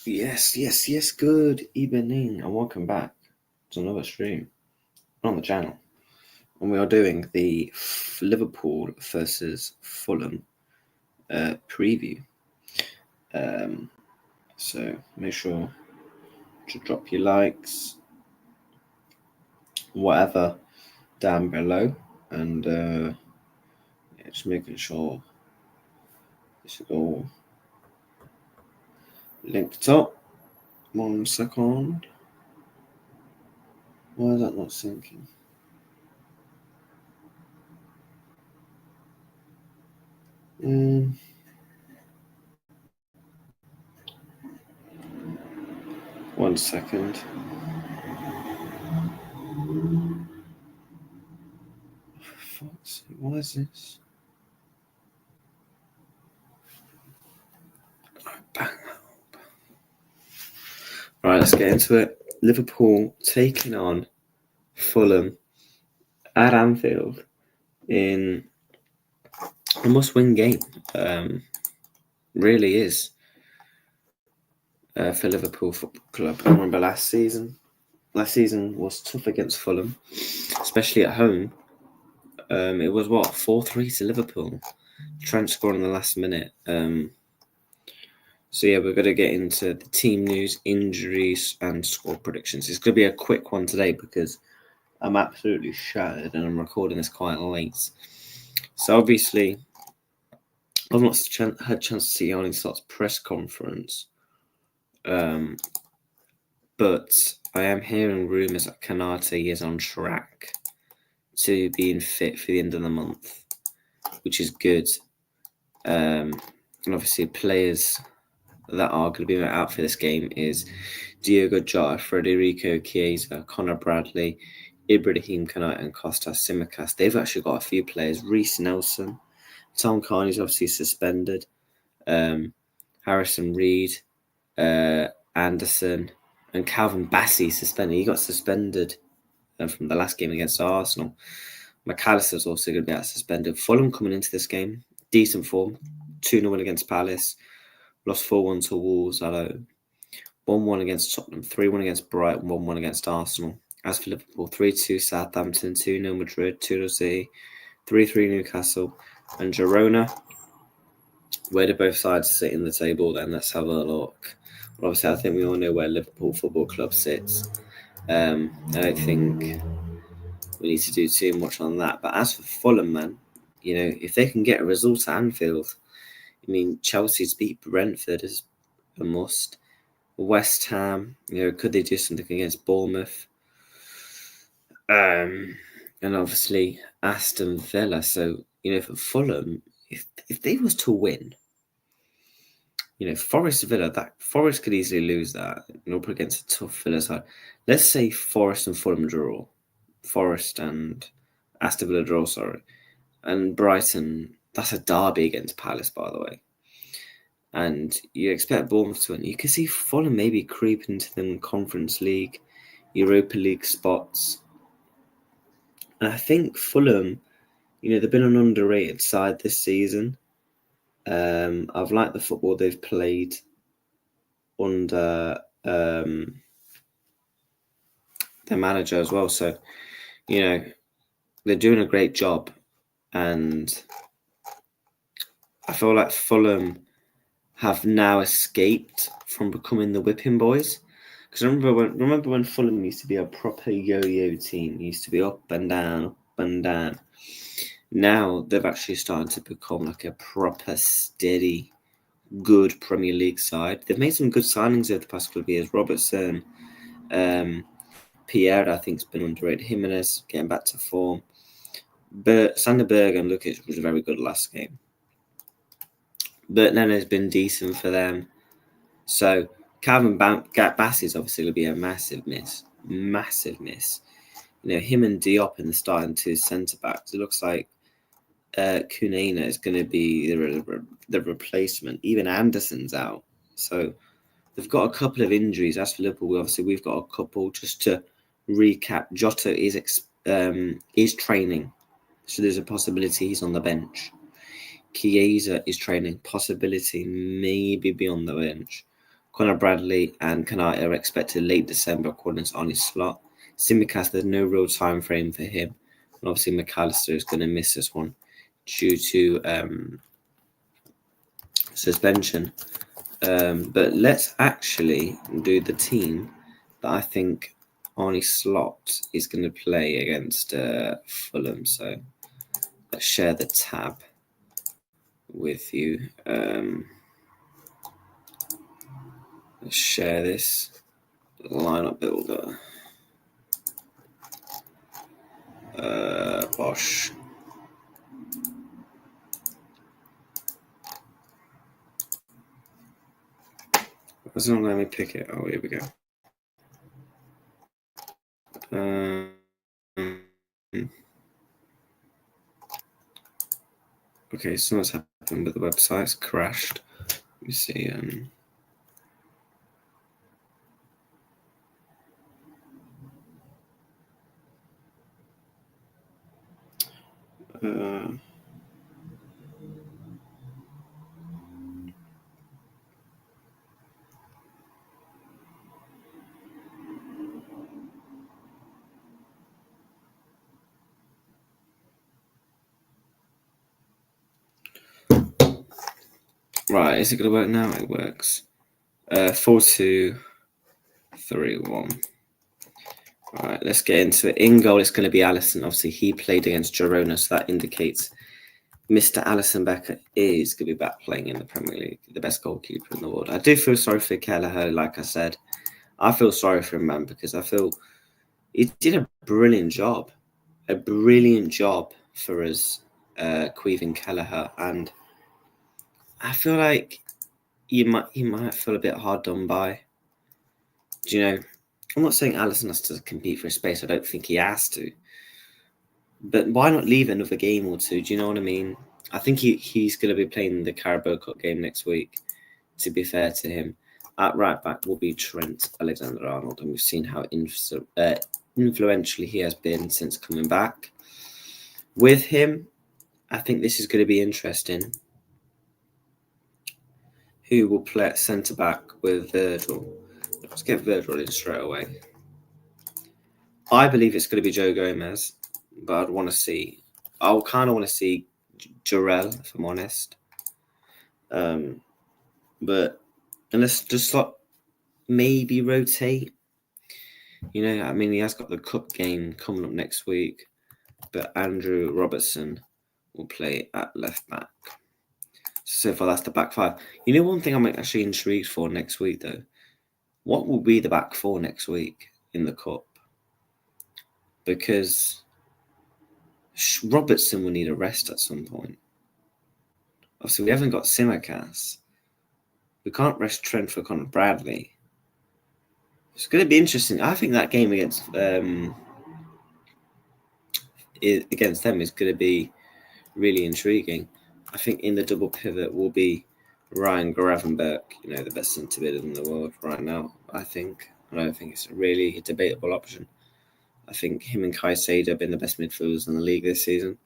Yes. Good evening, and welcome back to another stream on the channel. And we are doing the Liverpool versus Fulham preview. So make sure to drop your likes, whatever, down below, and just making sure this is all linked up. 1 second. Why is that not syncing? One second. Fuck's sake, what is this? Bang. Right, let's get into it. Liverpool taking on Fulham at Anfield in a must-win game. Really is for Liverpool Football Club. I remember last season. Last season was tough against Fulham, especially at home. It was 4-3 to Liverpool. Trent scored in the last minute. So yeah, we're going to get into the team news, injuries, and score predictions. It's going to be a quick one today because I'm absolutely shattered and I'm recording this quite late. So obviously, I've not had a chance to see Arne Slott's press conference, but I am hearing rumours that Kanate is on track to being fit for the end of the month, which is good. And obviously, players that are going to be out for this game is Diogo Jota, Federico Chiesa, Conor Bradley, Ibrahim Kanate, and Kostas Tsimikas. They've actually got a few players. Reece Nelson, Tom Carney's obviously suspended. Harrison Reed, Anderson, and Calvin Bassey suspended. He got suspended from the last game against Arsenal. McAllister's also going to be out suspended. Fulham coming into this game, decent form. 2-0 win against Palace. Lost 4-1 to Wolves at home. 1-1 against Tottenham. 3-1 against Brighton. 1-1 against Arsenal. As for Liverpool, 3-2 Southampton. 2-0 Madrid. 2-0 City. 3-3 Newcastle. And Girona. Where do both sides sit in the table then? Let's have a look. Well, obviously, I think we all know where Liverpool Football Club sits. I don't think we need to do too much on that. But as for Fulham, man, if they can get a result at Anfield, Chelsea to beat Brentford is a must. West Ham, could they do something against Bournemouth? And obviously Aston Villa. So, for Fulham, if they was to win, Forest Villa, that Forest could easily lose that. Up against a tough Villa side. Let's say Forest and Fulham draw. Forest and Aston Villa draw, sorry. And Brighton, that's a derby against Palace, by the way. And you expect Bournemouth to win. You can see Fulham maybe creep into them Conference League, Europa League spots. And I think Fulham, they've been an underrated side this season. I've liked the football they've played under their manager as well. So, they're doing a great job. And I feel like Fulham have now escaped from becoming the whipping boys. Because remember when Fulham used to be a proper yo-yo team, used to be up and down, up and down. Now they've actually started to become like a proper steady, good Premier League side. They've made some good signings over the past couple of years. Robertson, Pierre, I think, has been underrated. Jimenez getting back to form. But Sander Berge and Lukic was very good last game. But Nene's been decent for them. So Calvin Bassey is obviously going to be a massive miss. Massive miss. Him and Diop in the starting two centre-backs. It looks like Kunena is going to be the replacement. Even Anderson's out. So they've got a couple of injuries. As for Liverpool, obviously, we've got a couple. Just to recap, Jota is training. So there's a possibility he's on the bench. Chiesa is training. Possibility maybe be on the bench. Conor Bradley and Kanate are expected late December, according to Arnie Slot. Simicast, there's no real time frame for him. And obviously, McAllister is going to miss this one due to suspension. But let's actually do the team that I think Arnie Slot is going to play against Fulham. So let's share the tab with you. Let's share this lineup builder. Bosh. It's not letting me pick it. Oh, here we go. Okay, something's happened with the website. It's crashed. Let me see. Right, is it going to work now? It works. 4-2-3-1. All right, let's get into it. In goal, it's going to be Alisson. Obviously, he played against Girona, so that indicates Mr. Alisson Becker is going to be back playing in the Premier League, the best goalkeeper in the world. I do feel sorry for Kelleher, like I said. I feel sorry for him, man, because I feel he did a brilliant job for us, Queven Kelleher, and I feel like he might feel a bit hard done by. Do you know? I'm not saying Alisson has to compete for a space. I don't think he has to. But why not leave another game or two? Do you know what I mean? I think he's going to be playing the Carabao Cup game next week, to be fair to him. At right back will be Trent Alexander-Arnold, and we've seen how influential he has been since coming back. With him, I think this is going to be interesting. Who will play at centre-back with Virgil? Let's get Virgil in straight away. I believe it's going to be Joe Gomez, but I'd want to see. I kind of want to see Jarrell, if I'm honest. But let's just maybe rotate. You know, I mean, he has got the cup game coming up next week, but Andrew Robertson will play at left back. So far, that's the back five. You know, one thing I'm actually intrigued for next week, though. What will be the back four next week in the cup? Because Robertson will need a rest at some point. Obviously, we haven't got Simicast. We can't rest Trent for Conor Bradley. It's going to be interesting. I think that game against them is going to be really intriguing. I think in the double pivot will be Ryan Gravenberch, you know, the best centre mid in the world right now. I don't think it's a really debatable option. I think him and Caicedo have been the best midfielders in the league this season.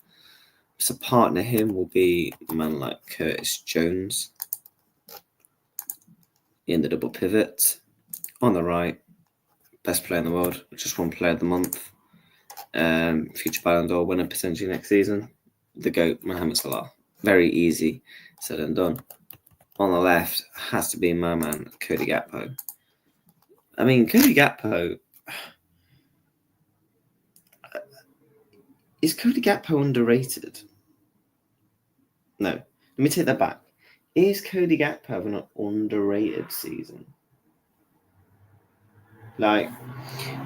So partner him will be a man like Curtis Jones in the double pivot. On the right, best player in the world, just one player of the month. Future Ballon d'Or winner potentially next season. The GOAT, Mohamed Salah. Very easy said and done. On the left has to be my man, Cody Gakpo. I mean, Cody Gakpo... Is Cody Gakpo underrated? No. Let me take that back. Is Cody Gakpo having an underrated season? Like,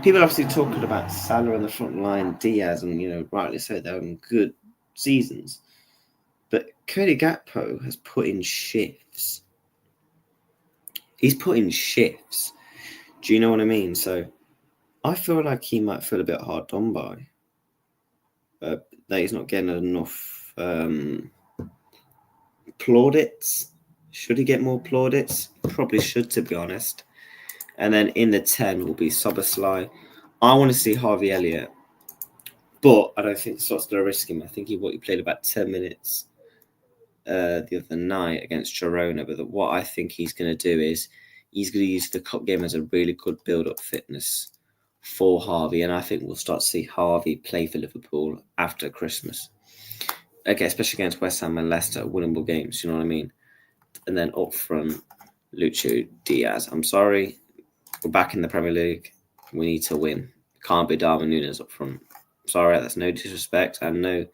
people are obviously talking about Salah on the front line, Diaz, and, you know, rightly so, they're having good seasons. But Cody Gakpo has put in shifts. He's put in shifts. Do you know what I mean? So I feel like he might feel a bit hard done by. That he's not getting enough plaudits. Should he get more plaudits? Probably should, to be honest. And then in the 10 will be Soboslai. I want to see Harvey Elliott, but I don't think Slot's going to risk him. I think he played about 10 minutes the other night against Girona. But what I think he's going to do is he's going to use the cup game as a really good build-up fitness for Harvey, and I think we'll start to see Harvey play for Liverpool after Christmas. Okay, especially against West Ham and Leicester, winnable games, you know what I mean? And then up front, Lucho Diaz. I'm sorry, we're back in the Premier League. We need to win. Can't be Darwin Núñez up front. Sorry, that's no disrespect. I know.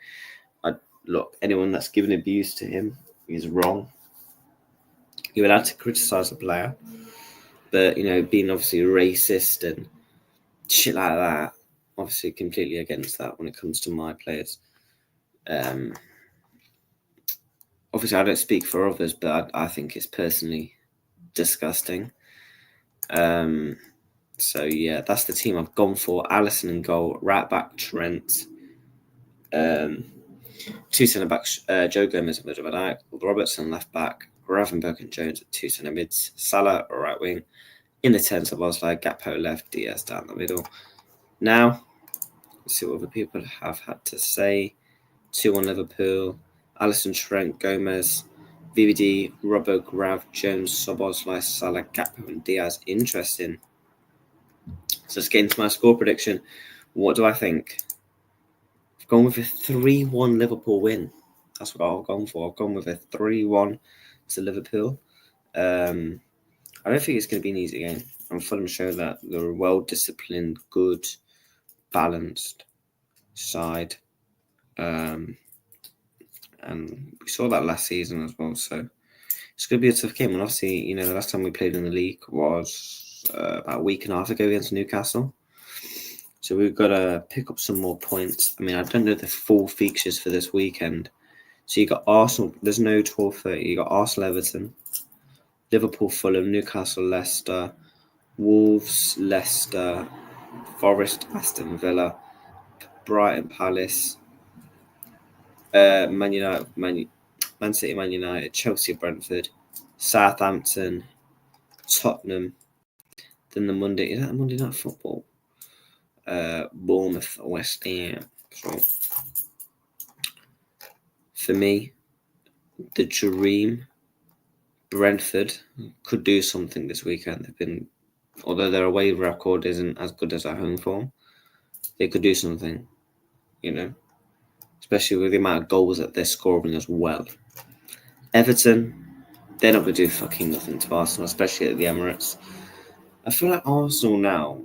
Look, anyone that's given abuse to him is wrong. You're allowed to criticise a player, but being obviously racist and shit like that, obviously completely against that when it comes to my players. Obviously, I don't speak for others, but I think it's personally disgusting. So yeah, that's the team I've gone for. Alisson in goal, right back Trent. Two centre backs, Joe Gomez and Virgil van Dijk, Robertson left back, Gravenberch and Jones at two centre mids, Salah right wing. In the 10 Szoboszlai, Gakpo left, Diaz down the middle. Now, let's see what other people have had to say. 2-1 Liverpool, Alisson, Trent, Gomez, VVD, Robbo, Grav, Jones, Szoboszlai, Salah, Gakpo and Diaz. Interesting. So let's get into my score prediction. What do I think? I've gone with a 3-1 Liverpool win. That's what I've gone for. I've gone with a 3-1 to Liverpool. I don't think it's going to be an easy game. And Fulham show that they're a well-disciplined, good, balanced side. And we saw that last season as well. So it's going to be a tough game. And obviously, the last time we played in the league was about a week and a half ago against Newcastle. So we've got to pick up some more points. I mean, I don't know the full fixtures for this weekend. So you got Arsenal. There's no 12:30. You got Arsenal, Everton, Liverpool, Fulham, Newcastle, Leicester, Wolves, Leicester, Forest, Aston Villa, Brighton, Palace, Man United, Man City, Man United, Chelsea, Brentford, Southampton, Tottenham. Then the Monday, is that Monday Night Football? Bournemouth, West Ham. So for me, the dream, Brentford could do something this weekend. Although their away record isn't as good as our home form, they could do something, especially with the amount of goals that they're scoring as well. Everton, they're not going to do fucking nothing to Arsenal, especially at the Emirates. I feel like Arsenal now,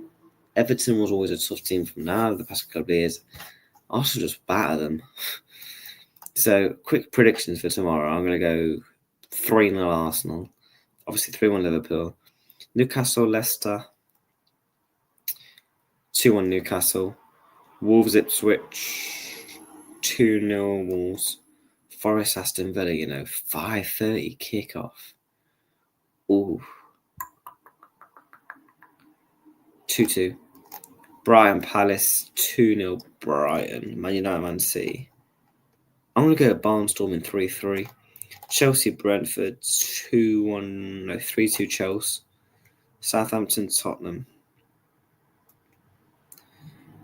Everton was always a tough team from now, the past couple of years. Arsenal just batter them. So, quick predictions for tomorrow. I'm going to go 3-0 Arsenal. Obviously, 3-1 Liverpool. Newcastle, Leicester. 2-1 Newcastle. Wolves, Ipswich. 2-0 Wolves. Forest, Aston Villa, 5:30 kickoff. Ooh. 2-2. Brighton, Palace. 2-0 Brighton. Man United, Man City. I'm going to go barnstorming 3-3. Chelsea, Brentford, 3-2 Chelsea. Southampton, Tottenham.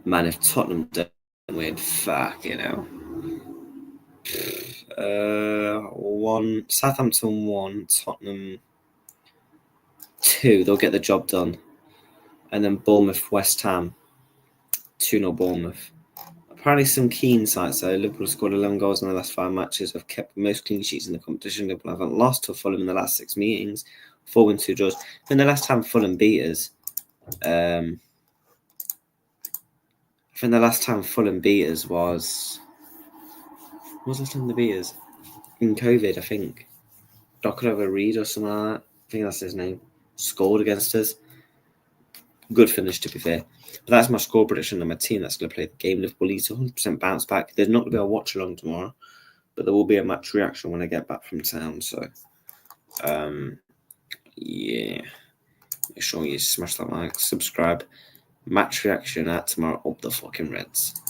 Man, if Tottenham don't win, fuck, 1, Southampton 1, Tottenham 2. They'll get the job done. And then Bournemouth, West Ham, 2-0 Bournemouth. Apparently some key insights though. Liverpool scored 11 goals in the last 5 matches, have kept most clean sheets in the competition. Liverpool haven't lost to Fulham in the last 6 meetings. 4 wins, 2 draws. Then the last time Fulham beat us, I think the last time Fulham beat us was the last time they beat us? In COVID, I think. Doctor Reed or something like that. I think that's his name. Scored against us. Good finish, to be fair. But that's my score prediction on my team that's going to play the game. Liverpool needs to 100% bounce back. There's not going to be a watch along tomorrow, but there will be a match reaction when I get back from town. So, yeah. Make sure you smash that like, subscribe. Match reaction at tomorrow. Up the fucking Reds.